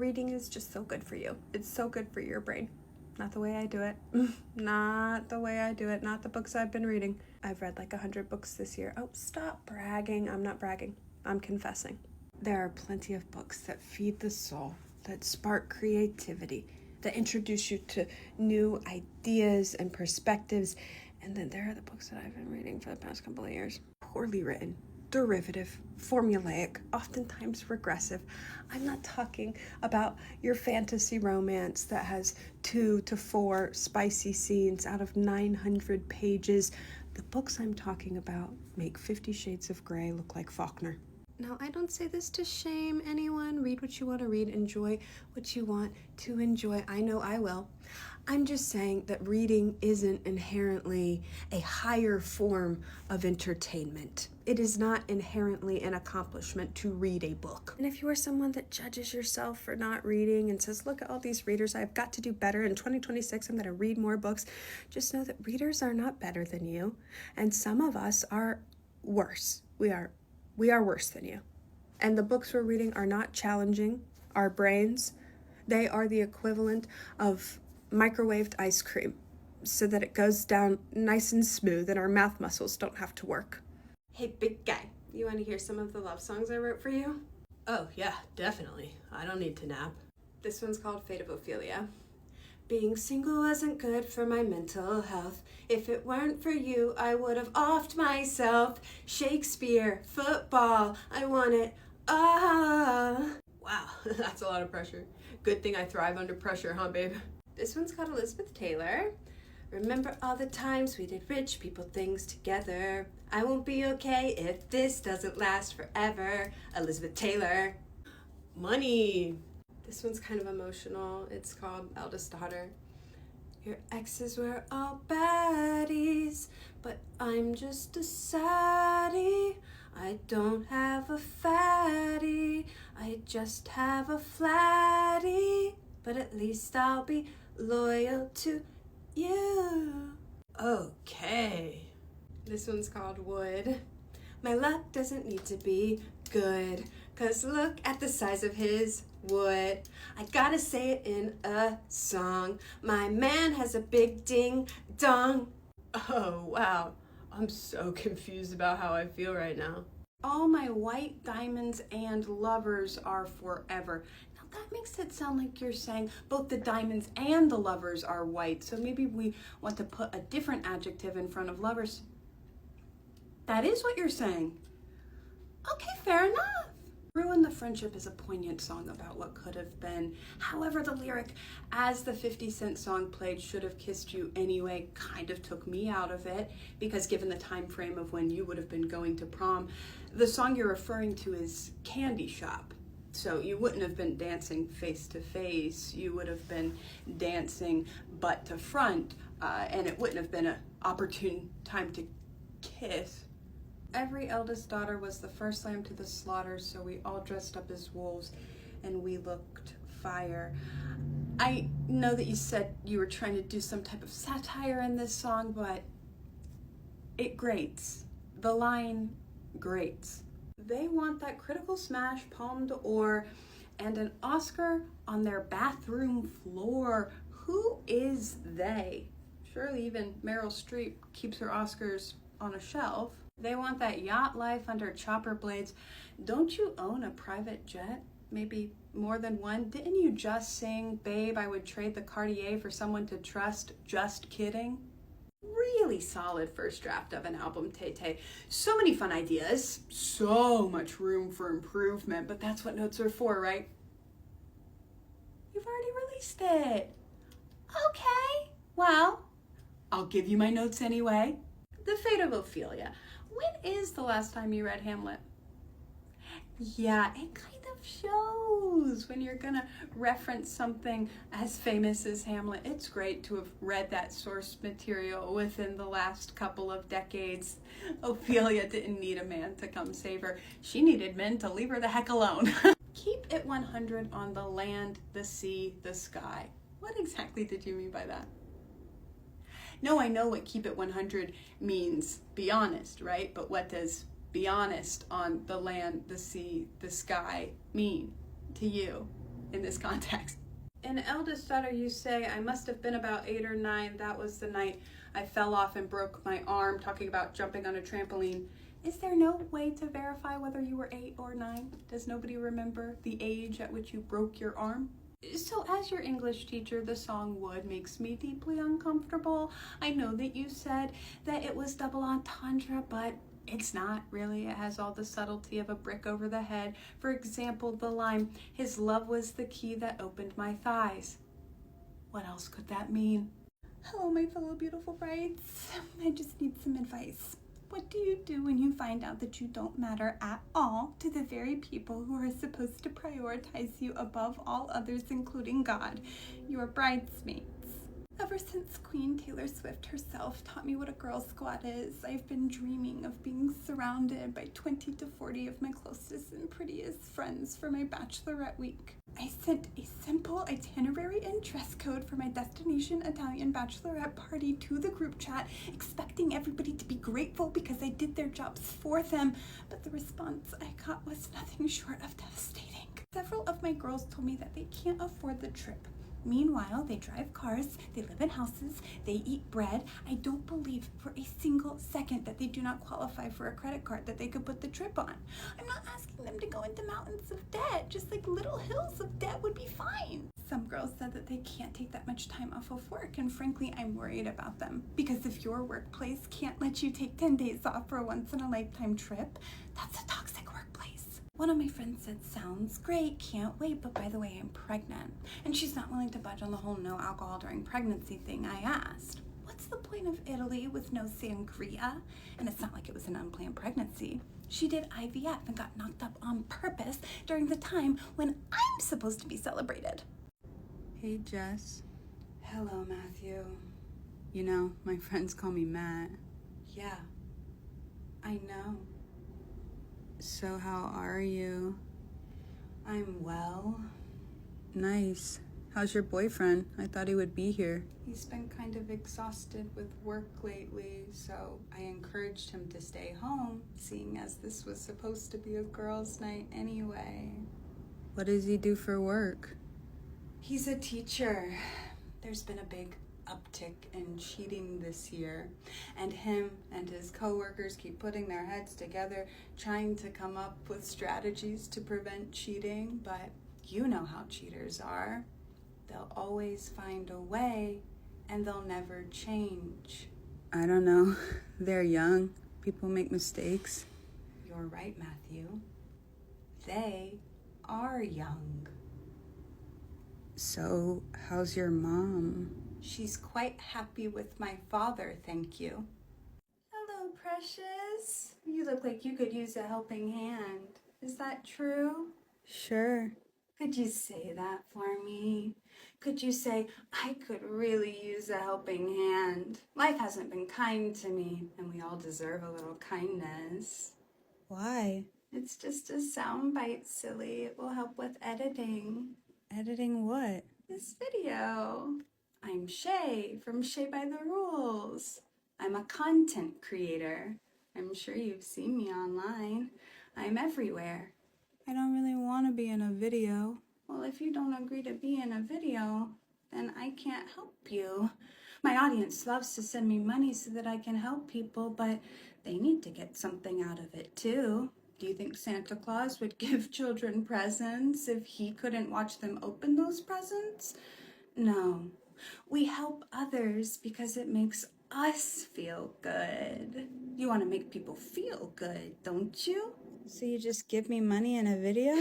reading is just so good for you. It's so good for your brain. Not the way I do it. Not the way I do it. Not the books I've been reading. I've read like 100 books this year. Oh, stop bragging. I'm not bragging. I'm confessing. There are plenty of books that feed the soul, that spark creativity, that introduce you to new ideas and perspectives. And then there are the books that I've been reading for the past couple of years. Poorly written, derivative, formulaic, oftentimes regressive. I'm not talking about your fantasy romance that has 2 to 4 spicy scenes out of 900 pages. The books I'm talking about make 50 Shades of Grey look like Faulkner. Now, I don't say this to shame anyone. Read what you want to read. Enjoy what you want to enjoy. I know I will. I'm just saying that reading isn't inherently a higher form of entertainment. It is not inherently an accomplishment to read a book. And if you are someone that judges yourself for not reading and says, look at all these readers, I've got to do better. In 2026, I'm going to read more books. Just know that readers are not better than you. And some of us are worse. We are worse than you. And the books we're reading are not challenging our brains. They are the equivalent of microwaved ice cream so that it goes down nice and smooth and our mouth muscles don't have to work. Hey, big guy, you want to hear some of the love songs I wrote for you? Oh, yeah, definitely. I don't need to nap. This one's called Fate of Ophelia. Being single wasn't good for my mental health. If it weren't for you, I would have offed myself. Shakespeare, football, I want it all. Wow, that's a lot of pressure. Good thing I thrive under pressure, huh, babe? This one's called Elizabeth Taylor. Remember all the times we did rich people things together. I won't be okay if this doesn't last forever. Elizabeth Taylor. Money. This one's kind of emotional. It's called Eldest Daughter. Your exes were all baddies, but I'm just a saddie. I don't have a fatty, I just have a flatty. But at least I'll be loyal to you. Okay. This one's called Wood. My luck doesn't need to be good, 'cause look at the size of his wood. I gotta say it in a song. My man has a big ding dong. Oh, wow. I'm so confused about how I feel right now. All my white diamonds and lovers are forever. Now that makes it sound like you're saying both the diamonds and the lovers are white. So maybe we want to put a different adjective in front of lovers. That is what you're saying. Okay, fair enough. Ruin the Friendship is a poignant song about what could have been. However, the lyric, as the 50 Cent song played, should have kissed you anyway, kind of took me out of it, because given the time frame of when you would have been going to prom, the song you're referring to is Candy Shop. So you wouldn't have been dancing face to face, you would have been dancing butt to front, and it wouldn't have been an opportune time to kiss. Every eldest daughter was the first lamb to the slaughter, so we all dressed up as wolves and we looked fire. I know that you said you were trying to do some type of satire in this song, but it grates. The line grates. They want that critical smash, Palme d'Or, and an Oscar on their bathroom floor. Who is they? Surely even Meryl Streep keeps her Oscars on a shelf. They want that yacht life under chopper blades. Don't you own a private jet? Maybe more than one? Didn't you just sing, babe, I would trade the Cartier for someone to trust? Just kidding. Really solid first draft of an album, Tay-Tay. So many fun ideas. So much room for improvement, but that's what notes are for, right? You've already released it. Okay, well, I'll give you my notes anyway. The Fate of Ophelia. When is the last time you read Hamlet? Yeah, it kind of shows when you're gonna reference something as famous as Hamlet. It's great to have read that source material within the last couple of decades. Ophelia didn't need a man to come save her. She needed men to leave her the heck alone. Keep it 100 on the land, the sea, the sky. What exactly did you mean by that? No, I know what keep it 100 means, be honest, right? But what does be honest on the land, the sea, the sky mean to you? in this context. In eldest daughter, you say, I must have been about 8 or 9. That was the night I fell off and broke my arm, talking about jumping on a trampoline. Is there no way to verify whether you were 8 or 9? Does nobody remember the age at which you broke your arm? So as your English teacher, the song Would makes me deeply uncomfortable. I know that you said that it was double entendre, but it's not really. It has all the subtlety of a brick over the head. For example, the line, his love was the key that opened my thighs. What else could that mean? Hello, my fellow beautiful brides. I just need some advice. What do you do when you find out that you don't matter at all to the very people who are supposed to prioritize you above all others, including God, your bridesmaids? Ever since Queen Taylor Swift herself taught me what a Girl Squad is, I've been dreaming of being surrounded by 20 to 40 of my closest and prettiest friends for my bachelorette week. I sent a simple itinerary and dress code for my destination Italian bachelorette party to the group chat, expecting everybody to be grateful because I did their jobs for them, but the response I got was nothing short of devastating. Several of my girls told me that they can't afford the trip. Meanwhile, they drive cars, they live in houses, they eat bread. I don't believe for a single second that they do not qualify for a credit card that they could put the trip on. I'm not asking them to go into mountains of debt, just like little hills of debt would be fine. Some girls said that they can't take that much time off of work, and frankly, I'm worried about them. Because if your workplace can't let you take 10 days off for a once-in-a-lifetime trip, that's a toxic workplace. One of my friends said, sounds great, can't wait, but by the way, I'm pregnant. And she's not willing to budge on the whole no alcohol during pregnancy thing. I asked, what's the point of Italy with no sangria? And it's not like it was an unplanned pregnancy. She did IVF and got knocked up on purpose during the time when I'm supposed to be celebrated. Hey, Jess. Hello, Matthew. You know, my friends call me Matt. Yeah, I know. So how are you? I'm well. Nice. How's your boyfriend? I thought he would be here. He's been kind of exhausted with work lately, so I encouraged him to stay home, seeing as this was supposed to be a girls' night anyway. What does he do for work? He's a teacher. There's been a big uptick in cheating this year, and him and his coworkers keep putting their heads together trying to come up with strategies to prevent cheating, but you know how cheaters are. They'll always find a way, and they'll never change. I don't know. They're young. People make mistakes. You're right, Matthew. They are young. So, how's your mom? She's quite happy with my father, thank you. Hello, precious. You look like you could use a helping hand. Is that true? Sure. Could you say that for me? Could you say, I could really use a helping hand? Life hasn't been kind to me, and we all deserve a little kindness. Why? It's just a soundbite, silly. It will help with editing. Editing what? This video. I'm Shay from Shay by the Rules. I'm a content creator. I'm sure you've seen me online. I'm everywhere. I don't really want to be in a video. Well, if you don't agree to be in a video, then I can't help you. My audience loves to send me money so that I can help people, but they need to get something out of it too. Do you think Santa Claus would give children presents if he couldn't watch them open those presents? No. We help others because it makes us feel good. You want to make people feel good, don't you? So you just give me money in a video?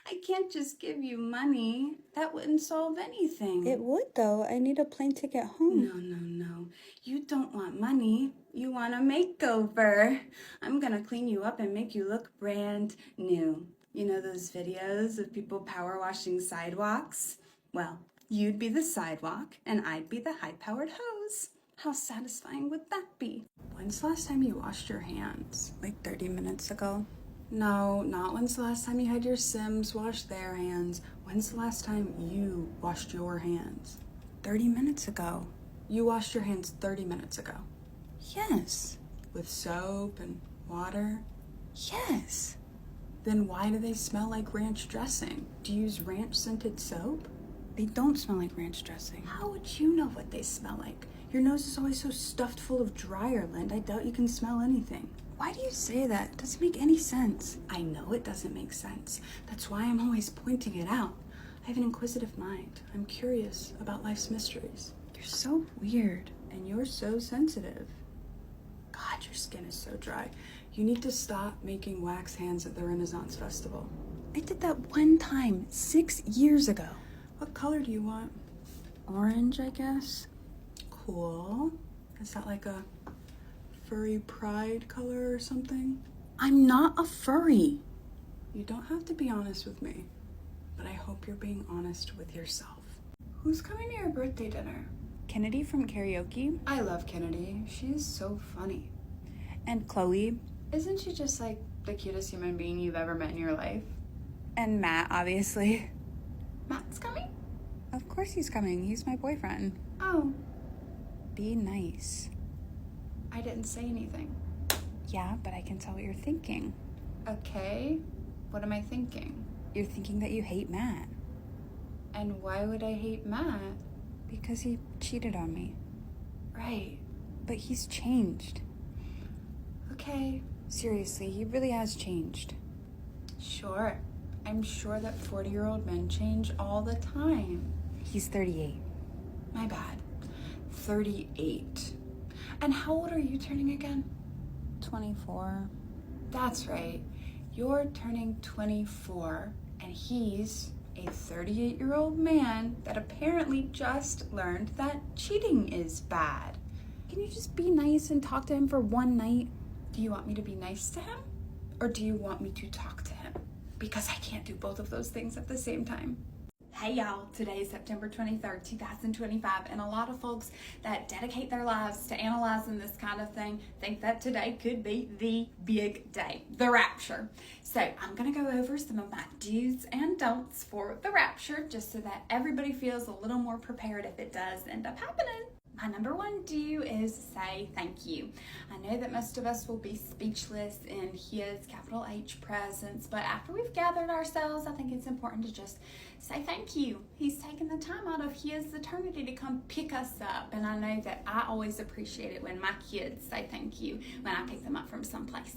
I can't just give you money. That wouldn't solve anything. It would though. I need a plane ticket home. No. You don't want money. You want a makeover. I'm gonna clean you up and make you look brand new. You know those videos of people power washing sidewalks? Well, you'd be the sidewalk and I'd be the high-powered hose. How satisfying would that be? When's the last time you washed your hands? Like 30 minutes ago. No, not when's the last time you had your Sims wash their hands. When's the last time you washed your hands? 30 minutes ago. You washed your hands 30 minutes ago. Yes. With soap and water? Yes. Then why do they smell like ranch dressing? Do you use ranch scented soap? They don't smell like ranch dressing. How would you know what they smell like? Your nose is always so stuffed full of dryer lint. I doubt you can smell anything. Why do you say that? It doesn't make any sense. I know it doesn't make sense. That's why I'm always pointing it out. I have an inquisitive mind. I'm curious about life's mysteries. You're so weird. And you're so sensitive. God, your skin is so dry. You need to stop making wax hands at the Renaissance Festival. I did that one time 6 years ago. What color do you want? Orange, I guess. Cool. Is that like a furry pride color or something? I'm not a furry. You don't have to be honest with me, but I hope you're being honest with yourself. Who's coming to your birthday dinner? Kennedy from karaoke. I love Kennedy. She's so funny. And Chloe. Isn't she just like the cutest human being you've ever met in your life? And Matt, obviously. Matt's coming? Of course he's coming. He's my boyfriend. Oh, Be nice. I didn't say anything. Yeah, but I can tell what you're thinking. Okay, what am I thinking? You're thinking that you hate Matt. And why would I hate Matt? Because he cheated on me. Right. But he's changed. Okay. Seriously, he really has changed. Sure. I'm sure that 40-year-old men change all the time. He's 38. My bad. 38. And how old are you turning again? 24. That's right. You're turning 24, and he's a 38-year-old man that apparently just learned that cheating is bad. Can you just be nice and talk to him for one night? Do you want me to be nice to him? Or do you want me to talk to him? Because I can't do both of those things at the same time. Hey y'all, today is September 23rd, 2025, and a lot of folks that dedicate their lives to analyzing this kind of thing think that today could be the big day, the rapture. So I'm gonna go over some of my do's and don'ts for the rapture, just so that everybody feels a little more prepared if it does end up happening. My number one do is say thank you. I know that most of us will be speechless in his, capital H, presence, but after we've gathered ourselves, I think it's important to just say thank you. He's taken the time out of his eternity to come pick us up, and I know that I always appreciate it when my kids say thank you when I pick them up from someplace.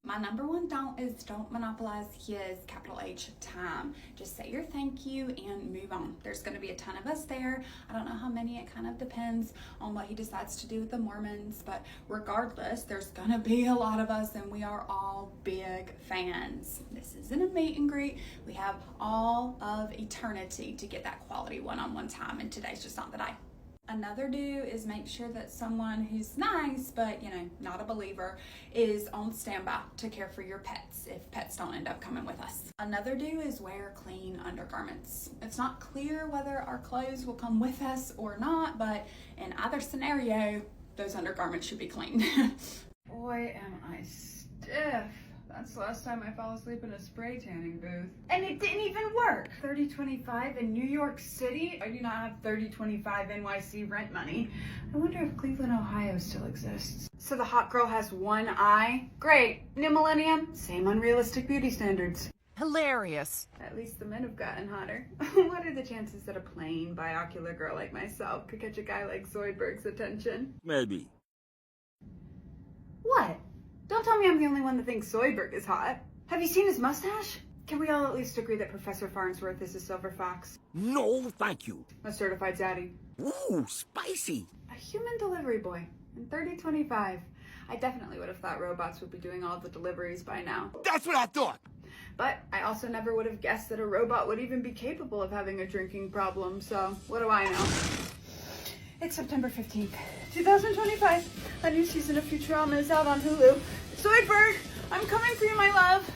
My number one don't is don't monopolize his, capital H, time. Just say your thank you and move on. There's going to be a ton of us there. I don't know how many. It kind of depends on what he decides to do with the Mormons. But regardless, there's going to be a lot of us, and we are all big fans. This isn't a meet and greet. We have all of eternity to get that quality one-on-one time, and today's just not the day. Another do is make sure that someone who's nice, but not a believer, is on standby to care for your pets if pets don't end up coming with us. Another do is wear clean undergarments. It's not clear whether our clothes will come with us or not, but in either scenario, those undergarments should be clean. Boy, am I stiff. That's the last time I fell asleep in a spray tanning booth. And it didn't even work. 3025 in New York City? I do not have 3025 NYC rent money. I wonder if Cleveland, Ohio still exists. So the hot girl has one eye? Great. New millennium? Same unrealistic beauty standards. Hilarious. At least the men have gotten hotter. What are the chances that a plain, binocular girl like myself could catch a guy like Zoidberg's attention? Maybe. What? Don't tell me I'm the only one that thinks Zoidberg is hot. Have you seen his mustache? Can we all at least agree that Professor Farnsworth is a silver fox? No, thank you. A certified zaddy. Ooh, spicy. A human delivery boy in 3025. I definitely would have thought robots would be doing all the deliveries by now. That's what I thought. But I also never would have guessed that a robot would even be capable of having a drinking problem, so what do I know? It's September 15th, 2025. A new season of Futurama is out on Hulu. Zoidberg, I'm coming for you, my love.